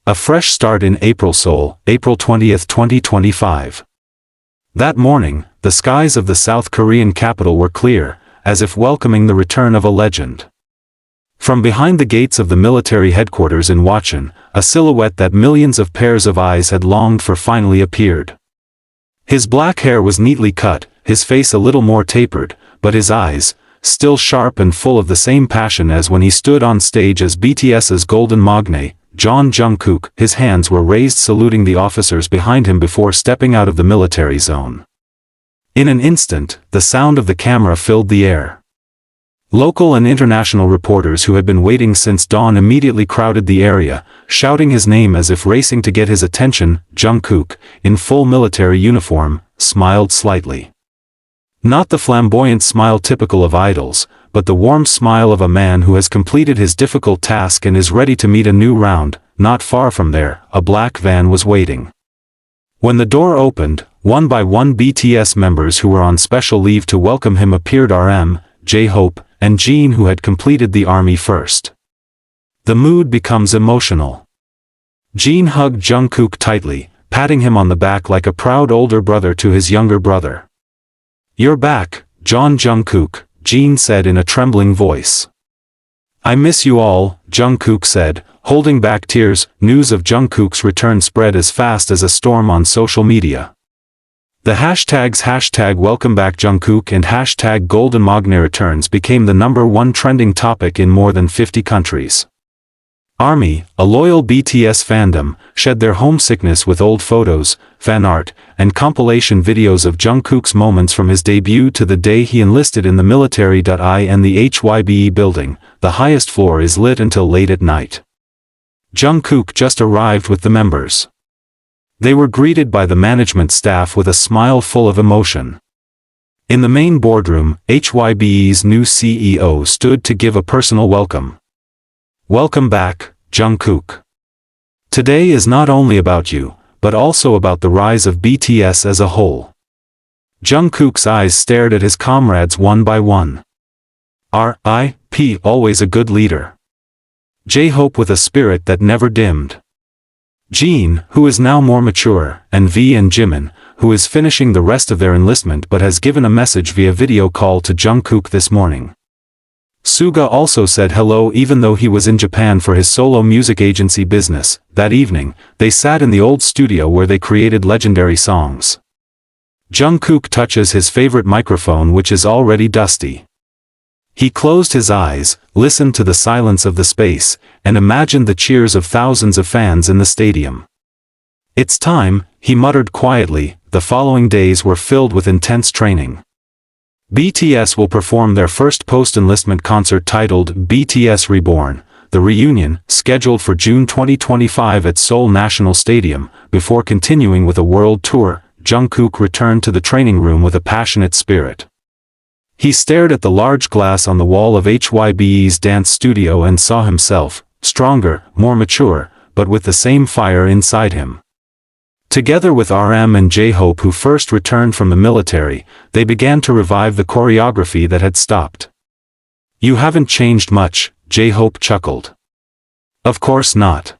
A fresh start in April Seoul, April 20, 2025. That morning, the skies of the South Korean capital were clear, as if welcoming the return of a legend. From behind the gates of the military headquarters in Wachon, a silhouette that millions of pairs of eyes had longed for finally appeared. His black hair was neatly cut, his face a little more tapered, but his eyes, still sharp and full of the same passion as when he stood on stage as BTS's golden magne, Jungkook, his hands were raised saluting the officers behind him before stepping out of the military zone. In an instant, the sound of the camera filled the air. Local and international reporters who had been waiting since dawn immediately crowded the area, shouting his name as if racing to get his attention. Jungkook, in full military uniform, smiled slightly. Not the flamboyant smile typical of idols, but the warm smile of a man who has completed his difficult task and is ready to meet a new round. Not far from there, a black van was waiting. When the door opened, one by one BTS members who were on special leave to welcome him appeared: RM, J-Hope, and Jin, who had completed the army first. The mood becomes emotional. Jin hugged Jungkook tightly, patting him on the back like a proud older brother to his younger brother. "You're back, Jungkook," Jin said in a trembling voice. "I miss you all," Jungkook said, holding back tears. News of Jungkook's return spread as fast as a storm on social media. The hashtags #WelcomeBackJungkook and #GoldenMagne became the #1 trending topic in more than 50 countries. ARMY, a loyal BTS fandom, shed their homesickness with old photos, fan art, and compilation videos of Jungkook's moments from his debut to the day he enlisted in the military. In the HYBE building, the highest floor is lit until late at night. Jungkook just arrived with the members. They were greeted by the management staff with a smile full of emotion. In the main boardroom, HYBE's new CEO stood to give a personal welcome. "Welcome back, Jungkook. Today is not only about you, but also about the rise of BTS as a whole." Jungkook's eyes stared at his comrades one by one. R.I.P. always a good leader. J-Hope with a spirit that never dimmed. Jin, who is now more mature, and V and Jimin, who is finishing the rest of their enlistment but has given a message via video call to Jungkook this morning. Suga also said hello even though he was in Japan for his solo music agency business. That evening, they sat in the old studio where they created legendary songs. Jungkook touches his favorite microphone, which is already dusty. He closed his eyes, listened to the silence of the space, and imagined the cheers of thousands of fans in the stadium. "It's time," he muttered quietly. The following days were filled with intense training. BTS will perform their first post-enlistment concert titled BTS Reborn, the reunion, scheduled for June 2025 at Seoul National Stadium. Before continuing with a world tour, Jungkook returned to the training room with a passionate spirit. He stared at the large glass on the wall of HYBE's dance studio and saw himself, stronger, more mature, but with the same fire inside him. Together with RM and J-Hope, who first returned from the military, they began to revive the choreography that had stopped. "You haven't changed much," J-Hope chuckled. "Of course not.